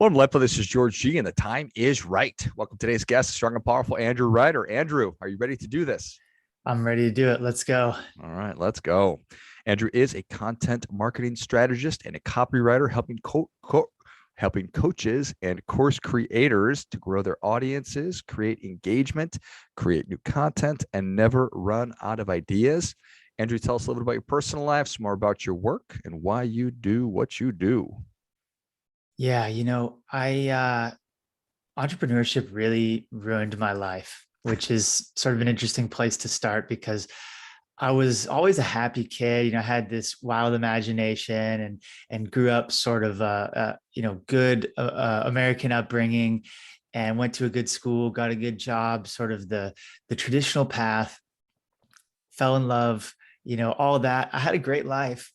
Welcome to LifeBlood. This is George G, and the time is right. Welcome to today's guest, strong and powerful Andrew Ryder. Andrew, are you ready to do this? I'm ready to do it. Let's go. All right, let's go. Andrew is a content marketing strategist and a copywriter, helping coaches and course creators to grow their audiences, create engagement, create new content, and never run out of ideas. Andrew, tell us a little bit about your personal life, some more about your work, and why you do what you do. Yeah, I entrepreneurship really ruined my life, which is sort of an interesting place to start because I was always a happy kid. I had this wild imagination and grew up sort of good American upbringing, and went to a good school, got a good job, sort of the traditional path, fell in love, all of that. I had a great life,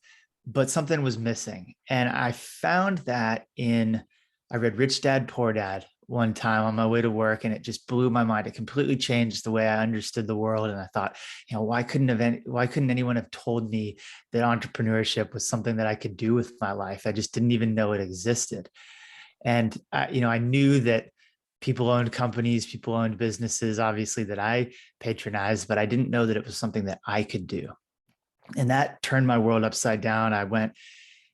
but something was missing. And I found that I read Rich Dad, Poor Dad one time on my way to work, and it just blew my mind. It completely changed the way I understood the world. And I thought, why couldn't anyone have told me that entrepreneurship was something that I could do with my life? I just didn't even know it existed. And I knew that people owned companies, people owned businesses, obviously, that I patronized, but I didn't know that it was something that I could do. And that turned my world upside down. I went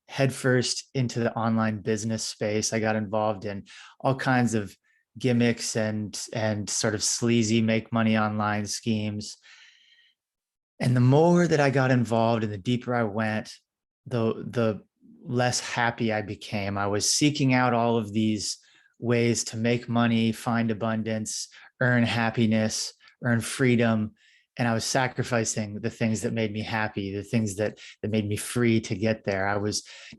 headfirst into the online business space. I got involved in all kinds of gimmicks and sort of sleazy make money online schemes. And the more that I got involved and the deeper I went, the less happy I became. I was seeking out all of these ways to make money, find abundance, earn happiness, earn freedom. And I was sacrificing the things that made me happy, the things that made me free to get there.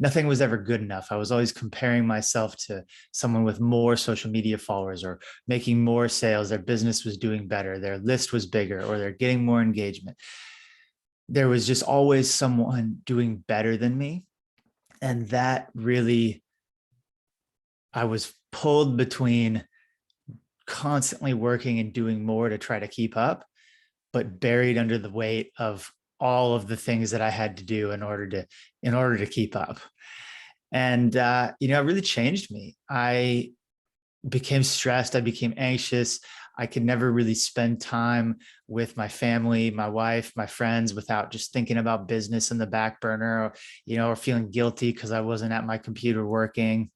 Nothing was ever good enough. I was always comparing myself to someone with more social media followers or making more sales. Their business was doing better, their list was bigger, or they're getting more engagement. There was just always someone doing better than me. And that really, I was pulled between constantly working and doing more to try to keep up, but buried under the weight of all of the things that I had to do in order to keep up. And it really changed me. I became stressed. I became anxious. I could never really spend time with my family, my wife, my friends without just thinking about business in the back burner, or feeling guilty because I wasn't at my computer working.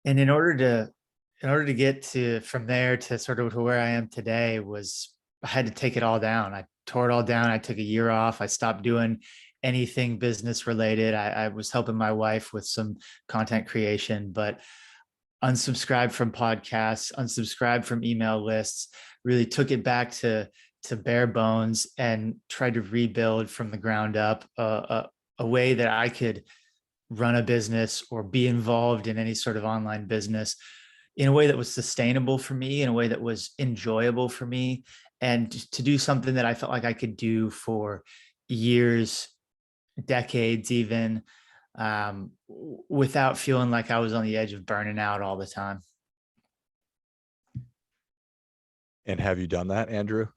And in order to get to from there to sort of to where I am today, I had to take it all down. I tore it all down. I took a year off. I stopped doing anything business related. I was helping my wife with some content creation, but unsubscribed from podcasts, unsubscribed from email lists, really took it back to bare bones and tried to rebuild from the ground up a way that I could run a business or be involved in any sort of online business in a way that was sustainable for me, in a way that was enjoyable for me, and to do something that I felt like I could do for years, decades even, without feeling like I was on the edge of burning out all the time. And have you done that, Andrew?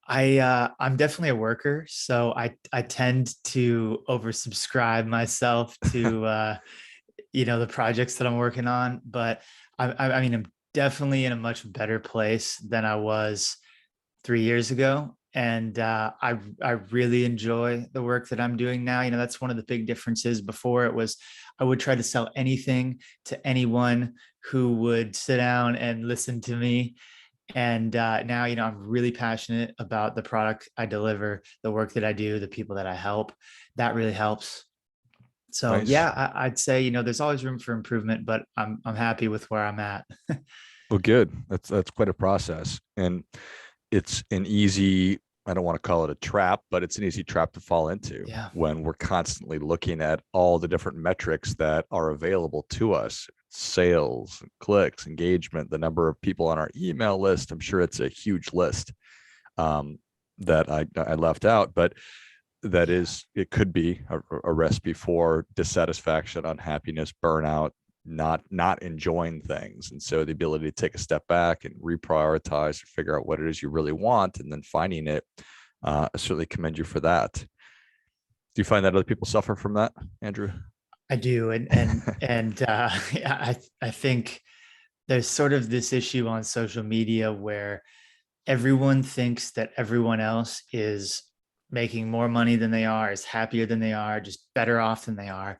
I'm definitely a worker, so I tend to oversubscribe myself to the projects that I'm working on. But I mean, I'm definitely in a much better place than I was 3 years ago. And I really enjoy the work that I'm doing now. That's one of the big differences. Before, it was I would try to sell anything to anyone who would sit down and listen to me. And now, I'm really passionate about the product I deliver, the work that I do, the people that I help. That really helps. So Nice. yeah, I'd say, there's always room for improvement, but I'm happy with where I'm at. Well, good. That's quite a process. And it's an easy, I don't want to call it a trap, but it's an easy trap to fall into Yeah. when we're constantly looking at all the different metrics that are available to us: sales, clicks, engagement, the number of people on our email list. I'm sure it's a huge list that I left out, but it could be a recipe for dissatisfaction, unhappiness, burnout, not enjoying things. And so the ability to take a step back and reprioritize, figure out what it is you really want, and then finding it, I certainly commend you for that. Do you find that other people suffer from that, Andrew? I do. I think there's sort of this issue on social media where everyone thinks that everyone else is making more money than they are, is happier than they are, just better off than they are.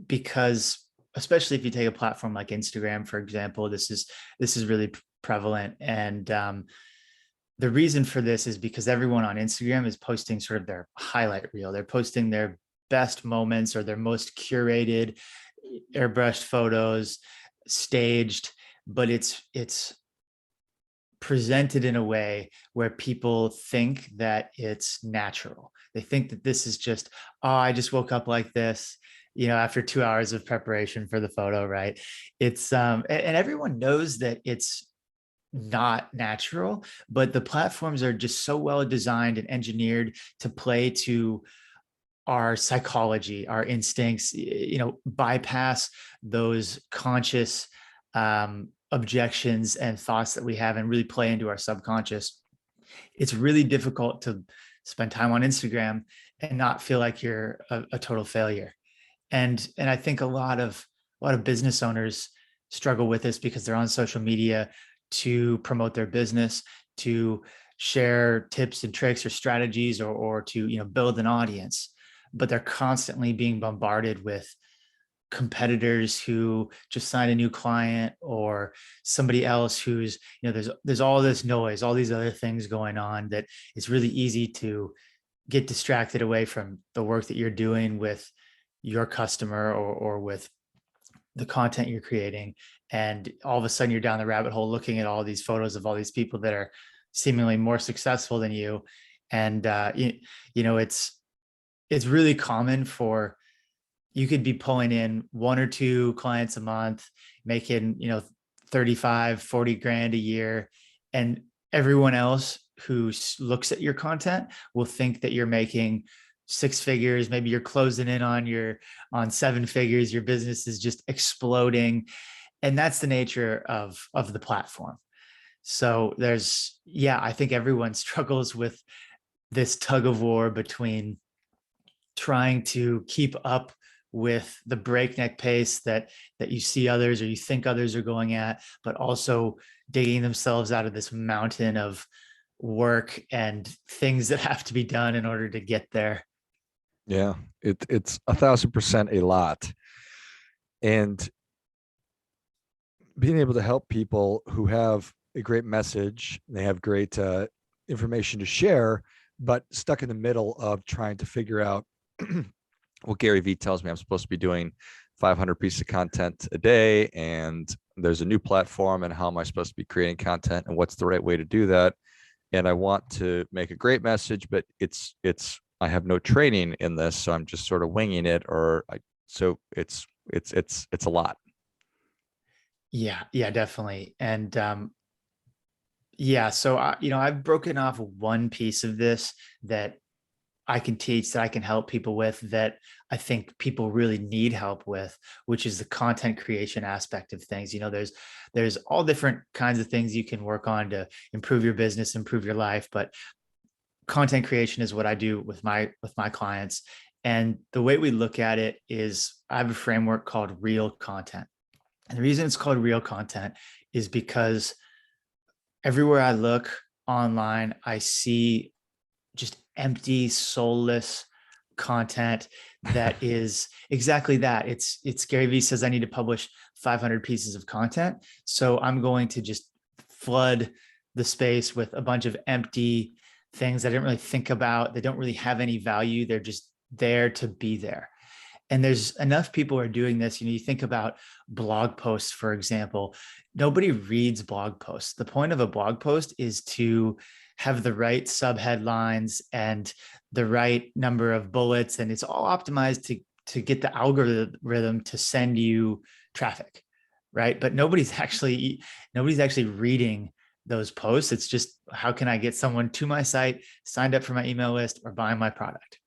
Because especially if you take a platform like Instagram, for example, this is really prevalent. And the reason for this is because everyone on Instagram is posting sort of their highlight reel. They're posting their best moments or their most curated, airbrushed photos, staged, but it's presented in a way where people think that it's natural. They think that this is just, oh, I just woke up like this, after 2 hours of preparation for the photo, right? It's and everyone knows that it's not natural, but the platforms are just so well designed and engineered to play to our psychology, our instincts, bypass those conscious objections and thoughts that we have and really play into our subconscious. It's really difficult to spend time on Instagram and not feel like you're a total failure. And I think a lot of business owners struggle with this because they're on social media to promote their business, to share tips and tricks or strategies, or to build an audience, but they're constantly being bombarded with competitors who just signed a new client, or somebody else who's, there's all this noise, all these other things going on, that it's really easy to get distracted away from the work that you're doing with your customer, or with the content you're creating. And all of a sudden you're down the rabbit hole looking at all these photos of all these people that are seemingly more successful than you. And it's really common for, you could be pulling in 1 or 2 clients a month, making 35, 40 grand a year, and everyone else who looks at your content will think that you're making 6 figures. Maybe you're closing in on 7 figures. Your business is just exploding. And that's the nature of the platform. So I think everyone struggles with this tug of war between trying to keep up with the breakneck pace that you see others, or you think others are going at, but also digging themselves out of this mountain of work and things that have to be done in order to get there. Yeah, it's 1,000% a lot. And being able to help people who have a great message, they have great information to share, but stuck in the middle of trying to figure out well, Gary Vee tells me I'm supposed to be doing 500 pieces of content a day, and there's a new platform, and how am I supposed to be creating content, and what's the right way to do that? And I want to make a great message, but I have no training in this, so I'm just sort of winging it, so it's a lot. Yeah, definitely. And so I've broken off one piece of this that I can teach, that I can help people with, that I think people really need help with, which is the content creation aspect of things. There's all different kinds of things you can work on to improve your business, improve your life, but content creation is what I do with my clients. And the way we look at it is, I have a framework called real content. And the reason it's called real content is because everywhere I look online, I see just empty, soulless content that is exactly that. It's Gary Vee says I need to publish 500 pieces of content. So I'm going to just flood the space with a bunch of empty things that I didn't really think about. They don't really have any value. They're just there to be there. And there's enough people who are doing this. You think about blog posts, for example. Nobody reads blog posts. The point of a blog post is to have the right subheadlines and the right number of bullets, and it's all optimized to get the algorithm to send you traffic, right? But nobody's actually reading those posts. It's just, how can I get someone to my site, signed up for my email list, or buying my product?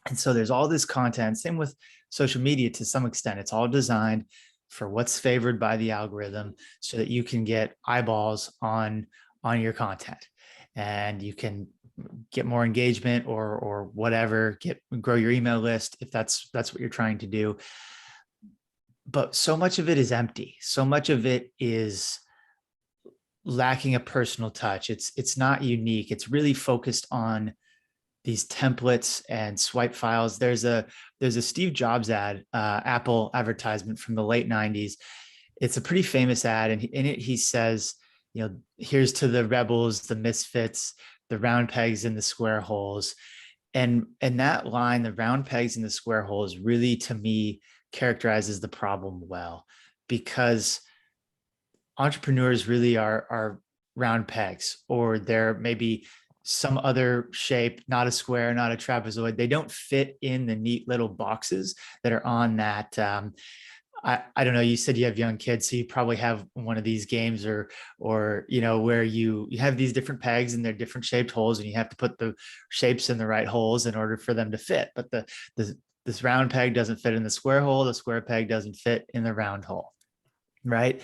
And so there's all this content. Same with social media to some extent. It's all designed for what's favored by the algorithm, so that you can get eyeballs on your content, and you can get more engagement or whatever, grow your email list if that's what you're trying to do. but so much of it is empty. So much of it is lacking a personal touch. It's not unique. It's really focused on these templates and swipe files. There's a Steve Jobs ad, Apple advertisement from the late 90s. It's a pretty famous ad, and in it he says, here's to the rebels, the misfits, the round pegs in the square holes. And that line, the round pegs in the square holes, really, to me, characterizes the problem well, because entrepreneurs really are round pegs, or they're maybe some other shape, not a square, not a trapezoid. They don't fit in the neat little boxes that are on that. I don't know. You said you have young kids, so you probably have one of these games, or where you have these different pegs and they're different shaped holes, and you have to put the shapes in the right holes in order for them to fit. But this round peg doesn't fit in the square hole. The square peg doesn't fit in the round hole, right?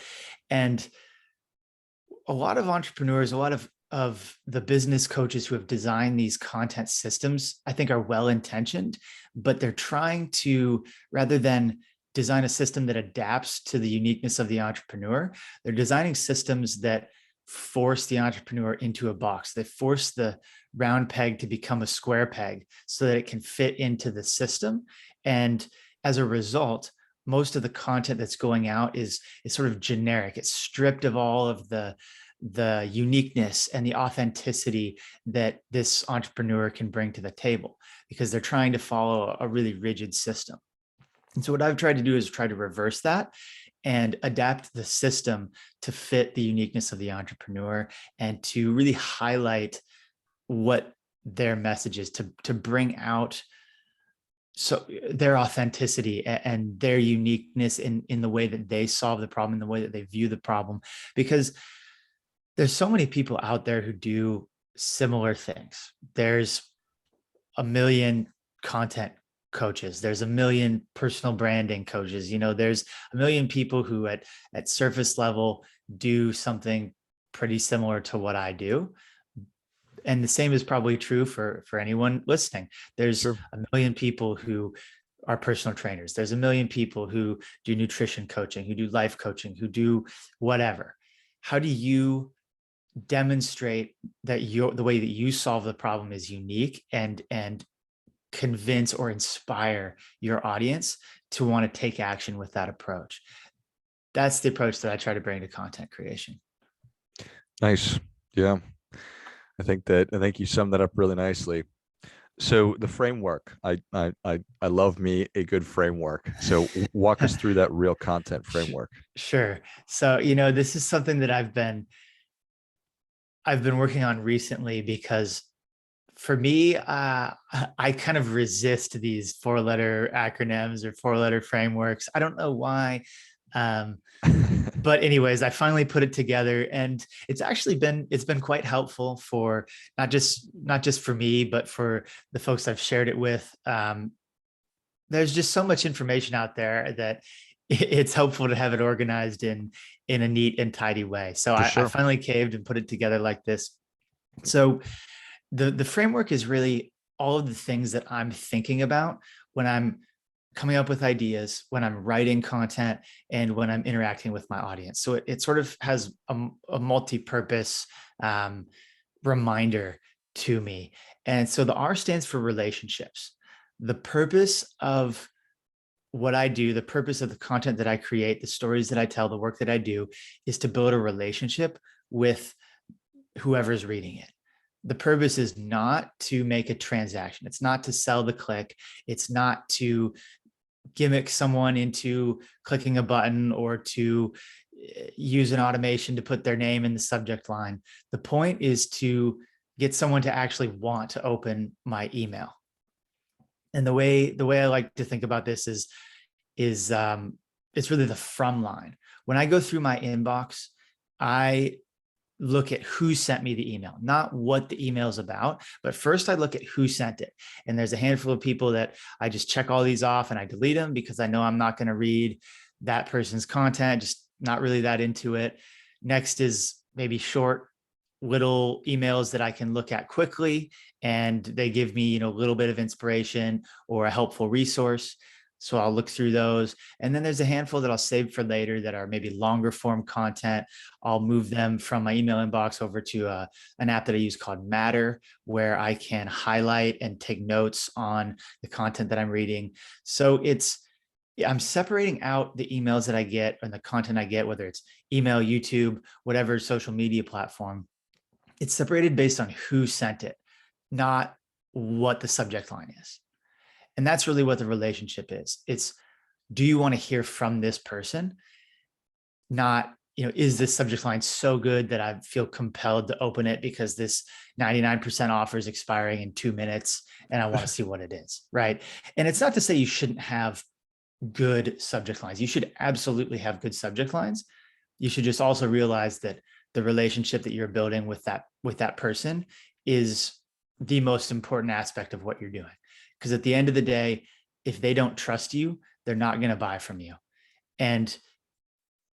And a lot of entrepreneurs, a lot of the business coaches who have designed these content systems, I think, are well intentioned, but they're trying to, rather than design a system that adapts to the uniqueness of the entrepreneur, they're designing systems that force the entrepreneur into a box. They force the round peg to become a square peg so that it can fit into the system. And as a result, most of the content that's going out is sort of generic. It's stripped of all of the uniqueness and the authenticity that this entrepreneur can bring to the table, because they're trying to follow a really rigid system. And so what I've tried to do is try to reverse that and adapt the system to fit the uniqueness of the entrepreneur, and to really highlight what their message is, to bring out their authenticity and their uniqueness in the way that they solve the problem, in the way that they view the problem. Because there's so many people out there who do similar things. There's a million content coaches. There's a million personal branding coaches. There's a million people who at surface level do something pretty similar to what I do. And the same is probably true for anyone listening. There's Sure. a million people who are personal trainers. There's a million people who do nutrition coaching, who do life coaching, who do whatever. How do you demonstrate that the way that you solve the problem is unique, and convince or inspire your audience to want to take action with that approach? That's the approach that I try to bring to content creation. Nice. Yeah. I think you summed that up really nicely. So the framework, I love me a good framework. So walk us through that real content framework. Sure. So, this is something that I've been working on recently, because for me, I kind of resist these 4-letter acronyms or 4-letter frameworks. I don't know why. But anyways, I finally put it together, and it's been quite helpful for not just for me, but for the folks I've shared it with. There's just so much information out there that it's helpful to have it organized in a neat and tidy way. So I finally caved and put it together like this. So the framework is really all of the things that I'm thinking about when I'm coming up with ideas, when I'm writing content, and when I'm interacting with my audience. So it sort of has a multi-purpose reminder to me. And so the R stands for relationships. The purpose of what I do, the purpose of the content that I create, the stories that I tell, the work that I do, is to build a relationship with whoever's reading it. The purpose is not to make a transaction. It's not to sell the click. It's not to gimmick someone into clicking a button, or to use an automation to put their name in the subject line. The point is to get someone to actually want to open my email. And the way I like to think about this is it's really the from line. When I go through my inbox, I look at who sent me the email, not what the email is about, but first I look at who sent it. And there's a handful of people that I just check all these off and I delete them, because I know I'm not going to read that person's content, just not really that into it. Next is maybe short little emails that I can look at quickly, and they give me, a little bit of inspiration or a helpful resource. So I'll look through those. And then there's a handful that I'll save for later that are maybe longer form content. I'll move them from my email inbox over to an app that I use called Matter, where I can highlight and take notes on the content that I'm reading. So I'm separating out the emails that I get and the content I get, whether it's email, YouTube, whatever social media platform. It's separated based on who sent it, not what the subject line is. And that's really what the relationship is. It's, do you want to hear from this person? Not, is this subject line so good that I feel compelled to open it because this 99% offer is expiring in 2 minutes and I want to see what it is, right? And it's not to say you shouldn't have good subject lines. You should absolutely have good subject lines. You should just also realize that the relationship that you're building with that person is the most important aspect of what you're doing. Because at the end of the day, if they don't trust you, they're not going to buy from you. And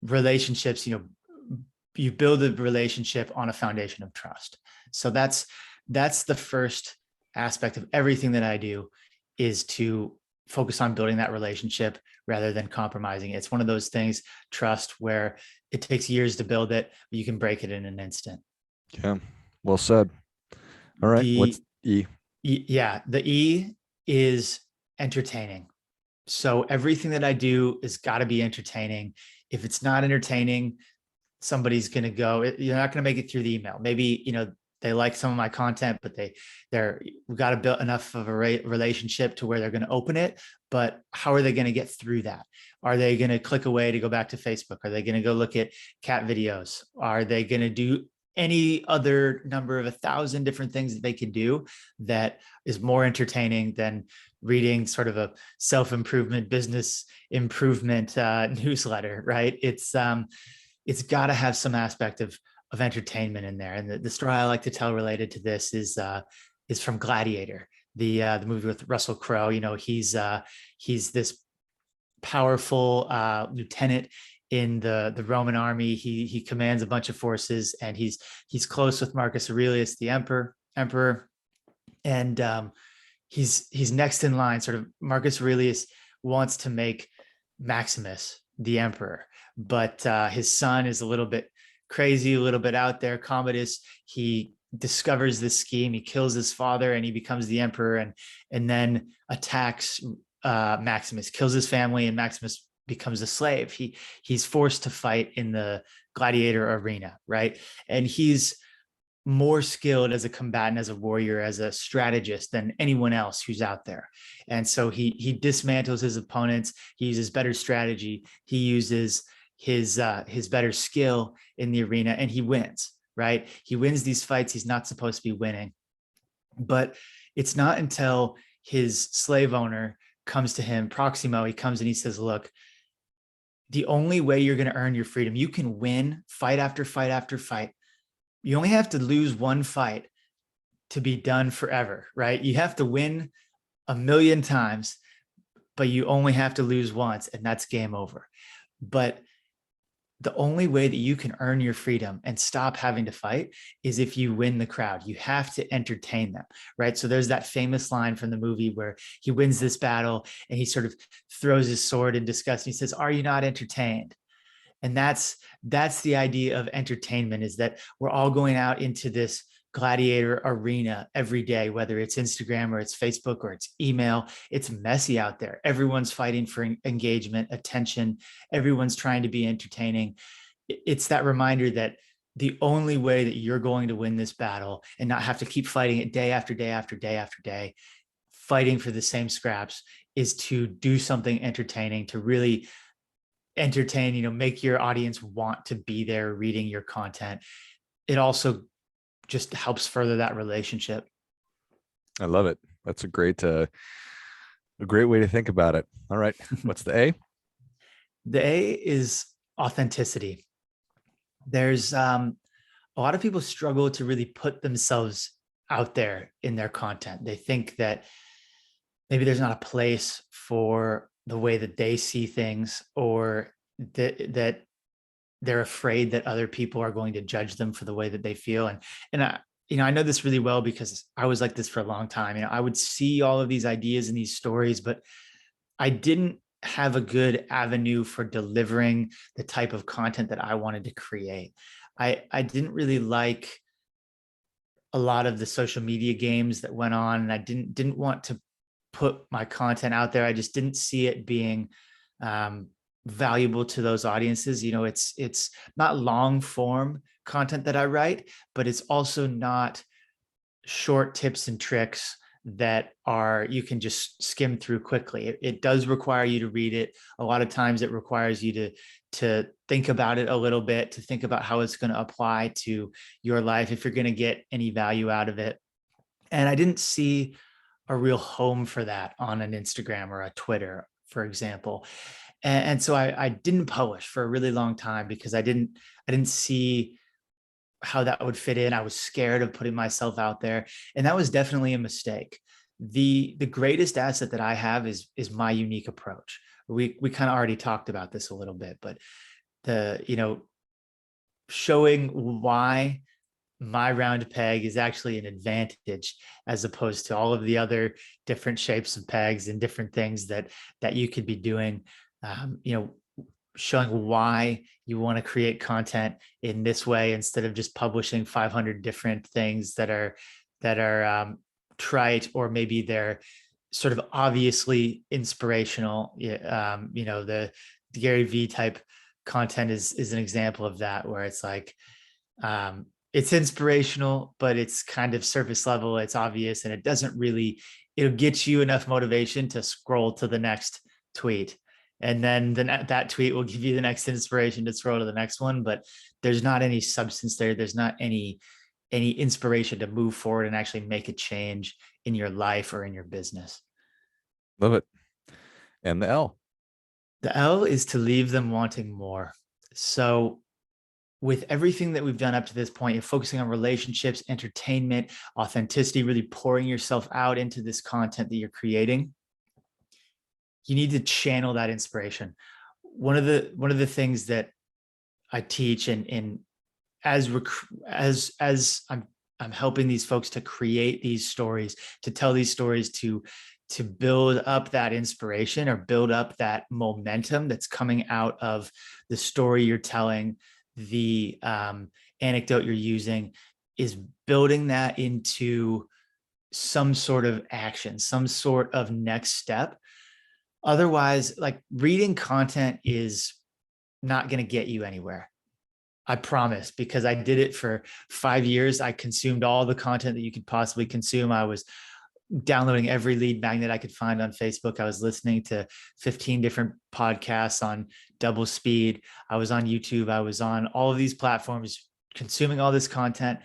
relationships, you build a relationship on a foundation of trust. So that's the first aspect of everything that I do, is to focus on building that relationship rather than compromising it. It's one of those things, trust, where it takes years to build it, but you can break it in an instant. Yeah, well said. All right, what's E? The E is entertaining. So everything that I do is got to be entertaining. If it's not entertaining, somebody's going to go, you're not going to make it through the email. Maybe, they like some of my content, but we've got to build enough of a relationship to where they're going to open it. But how are they going to get through that? Are they going to click away to go back to Facebook? Are they going to go look at cat videos? Are they going to do any other number of 1,000 different things that they could do that is more entertaining than reading sort of a self-improvement, business improvement newsletter, right? It's got to have some aspect of entertainment in there. And the story I like to tell related to this is from Gladiator, the movie with Russell Crowe. He's this powerful lieutenant in the Roman army. He commands a bunch of forces, and he's close with Marcus Aurelius, the emperor, and he's next in line. Sort of, Marcus Aurelius wants to make Maximus the emperor, but his son is a little bit crazy, a little bit out there. Commodus, he discovers this scheme, he kills his father, and he becomes the emperor, and then attacks Maximus, kills his family, and Maximus becomes a slave. He's forced to fight in the gladiator arena, right? And he's more skilled as a combatant, as a warrior, as a strategist than anyone else who's out there. And so he dismantles his opponents. He uses better strategy. He uses his better skill in the arena, and he wins, right? He wins these fights he's not supposed to be winning. But it's not until his slave owner comes to him, Proximo, he comes and he says, look, the only way you're going to earn your freedom, you can win fight after fight after fight. You only have to lose one fight to be done forever, right? You have to win 1,000,000 times, but you only have to lose once, and that's game over. But the only way that you can earn your freedom and stop having to fight is if you win the crowd. You have to entertain them, right? So there's that famous line from the movie where he wins this battle and he sort of throws his sword in disgust and he says, "Are you not entertained?" And that's the idea of entertainment, is that we're all going out into this gladiator arena every day, whether it's Instagram or it's Facebook or it's email. It's messy out there. Everyone's fighting for engagement, attention. Everyone's trying to be entertaining. It's that reminder that the only way that you're going to win this battle and not have to keep fighting it day after day after day after day, fighting for the same scraps, is to do something entertaining, to really entertain, make your audience want to be there reading your content. It also just helps further that relationship. I love it. That's a great way to think about it. All right. What's the A? The A is authenticity. There's a lot of people struggle to really put themselves out there in their content. They think that maybe there's not a place for the way that they see things, or that they're afraid that other people are going to judge them for the way that they feel. And I know this really well because I was like this for a long time. I would see all of these ideas and these stories, but I didn't have a good avenue for delivering the type of content that I wanted to create. I didn't really like a lot of the social media games that went on, and I didn't want to put my content out there. I just didn't see it being valuable to those audiences. You know, it's not long form content that I write, but it's also not short tips and tricks that are you can just skim through quickly. It does require you to read it. A lot of times it requires you to think about it a little bit, to think about how it's going to apply to your life, if you're going to get any value out of it. And I didn't see a real home for that on an Instagram or a Twitter, for example. And so I didn't publish for a really long time because I didn't see how that would fit in. I was scared of putting myself out there, and that was definitely a mistake. The greatest asset that I have is my unique approach. We kind of already talked about this a little bit, but showing why my round peg is actually an advantage as opposed to all of the other different shapes of pegs and different things that you could be doing. Showing why you want to create content in this way instead of just publishing 500 different things that are trite, or maybe they're sort of obviously inspirational. The Gary V type content is an example of that, where it's like it's inspirational, but it's kind of surface level. It's obvious, and it'll get you enough motivation to scroll to the next tweet. And then that tweet will give you the next inspiration to scroll to the next one. But there's not any substance there. There's not any inspiration to move forward and actually make a change in your life or in your business. Love it. And the L? The L is to leave them wanting more. So with everything that we've done up to this point, you're focusing on relationships, entertainment, authenticity, really pouring yourself out into this content that you're creating. You need to channel that inspiration. One of the things that I teach, and as I'm helping these folks to create these stories, to tell these stories, to build up that inspiration or build up that momentum that's coming out of the story you're telling, the anecdote you're using, is building that into some sort of action, some sort of next step. Otherwise, like, reading content is not going to get you anywhere. I promise, because I did it for 5 years. I consumed all the content that you could possibly consume. I was downloading every lead magnet I could find on Facebook. I was listening to 15 different podcasts on double speed. I was on YouTube. I was on all of these platforms, consuming all this content.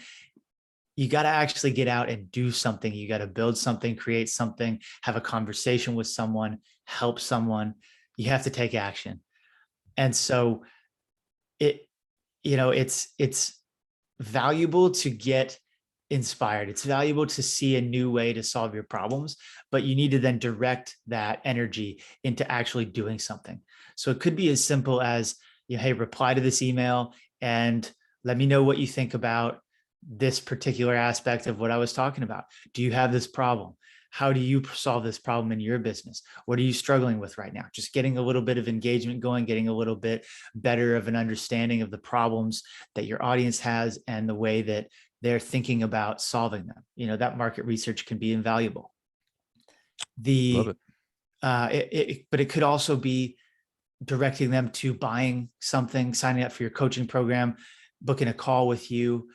You got to actually get out and do something. You got to build something, create something, have a conversation with someone, help someone. You have to take action. And so it's valuable to get inspired. It's valuable to see a new way to solve your problems, but you need to then direct that energy into actually doing something. So it could be as simple as, hey, reply to this email and let me know what you think about this particular aspect of what I was talking about. Do you have this problem? How do you solve this problem in your business? What are you struggling with right now? Just getting a little bit of engagement going, getting a little bit better of an understanding of the problems that your audience has and the way that they're thinking about solving them. That market research can be invaluable. Love it. But it could also be directing them to buying something, signing up for your coaching program, booking a call with you,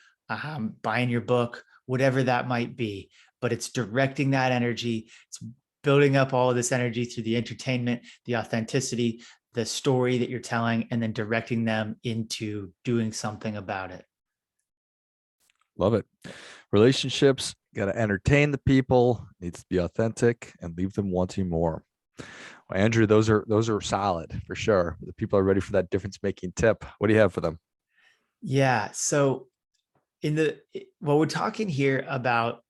buying your book, whatever that might be. But it's directing that energy. It's building up all of this energy through the entertainment, the authenticity, the story that you're telling, and then directing them into doing something about it. Love it. Relationships, got to entertain the people, needs to be authentic, and leave them wanting more. Well, Andrew, those are solid for sure. The people are ready for that difference-making tip. What do you have for them? Yeah. So we're talking here about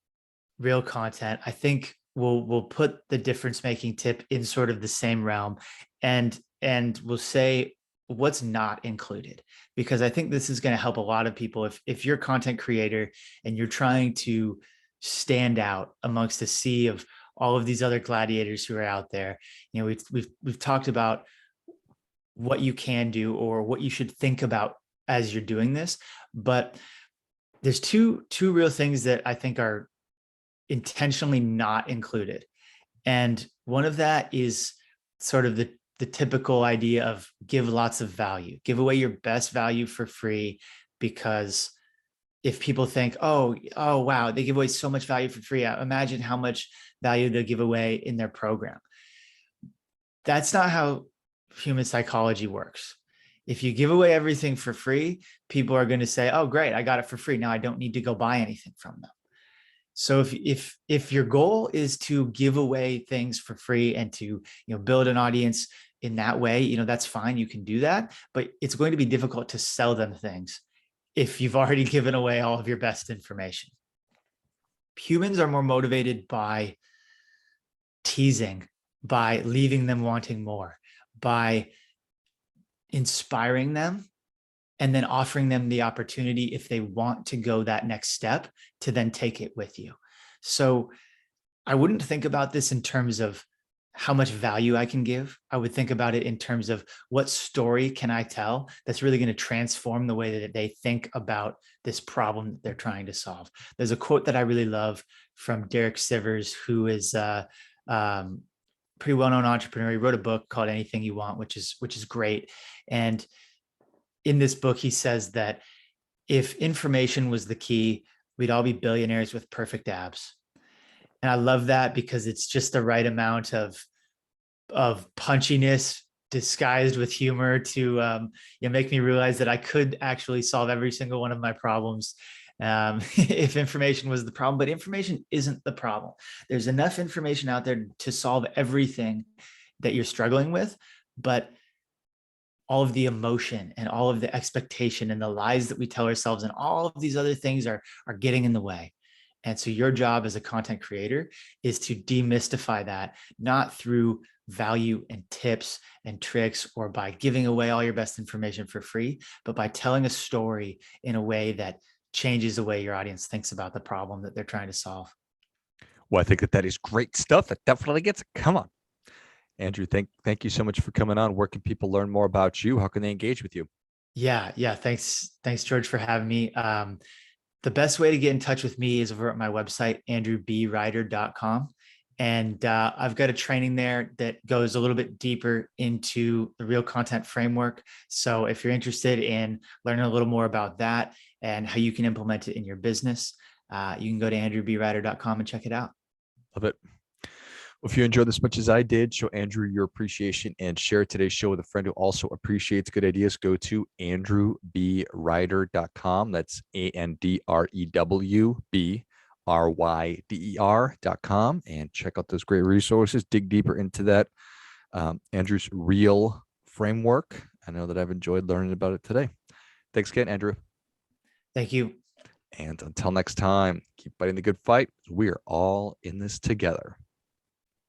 real content, I think we'll put the difference-making tip in sort of the same realm, and we'll say what's not included, because I think this is going to help a lot of people. If you're a content creator and you're trying to stand out amongst a sea of all of these other gladiators who are out there. You know, we've talked about what you can do or what you should think about as you're doing this, but there's two real things that I think are intentionally not included. And one of that is sort of the typical idea of give lots of value, give away your best value for free, because if people think, oh, wow, they give away so much value for free, imagine how much value they'll give away in their program. That's not how human psychology works. If you give away everything for free, people are going to say, oh, great, I got it for free. Now I don't need to go buy anything from them. So if your goal is to give away things for free and to, build an audience in that way, that's fine. You can do that, but it's going to be difficult to sell them things if you've already given away all of your best information. Humans are more motivated by teasing, by leaving them wanting more, by inspiring them, and then offering them the opportunity, if they want to go that next step, to then take it with you. So I wouldn't think about this in terms of how much value I can give. I would think about it in terms of what story can I tell that's really going to transform the way that they think about this problem that they're trying to solve. There's a quote that I really love from Derek Sivers, who is a pretty well-known entrepreneur. He wrote a book called Anything You Want, which is great. And in this book, he says that if information was the key, we'd all be billionaires with perfect abs. And I love that because it's just the right amount of punchiness disguised with humor to make me realize that I could actually solve every single one of my problems if information was the problem. But information isn't the problem. There's enough information out there to solve everything that you're struggling with, but all of the emotion and all of the expectation and the lies that we tell ourselves and all of these other things are getting in the way. And so your job as a content creator is to demystify that, not through value and tips and tricks or by giving away all your best information for free, but by telling a story in a way that changes the way your audience thinks about the problem that they're trying to solve. Well, I think that is great stuff. That definitely gets it. Come on. Andrew, thank you so much for coming on. Where can people learn more about you? How can they engage with you? Yeah. Thanks, George, for having me. The best way to get in touch with me is over at my website, andrewbryder.com. And I've got a training there that goes a little bit deeper into the real content framework. So if you're interested in learning a little more about that and how you can implement it in your business, you can go to andrewbryder.com and check it out. Love it. Well, if you enjoyed this as much as I did, show Andrew your appreciation and share today's show with a friend who also appreciates good ideas. Go to andrewbryder.com. That's AndrewBryder.com and check out those great resources. Dig deeper into that. Andrew's real framework. I know that I've enjoyed learning about it today. Thanks again, Andrew. Thank you. And until next time, keep fighting the good fight. We are all in this together.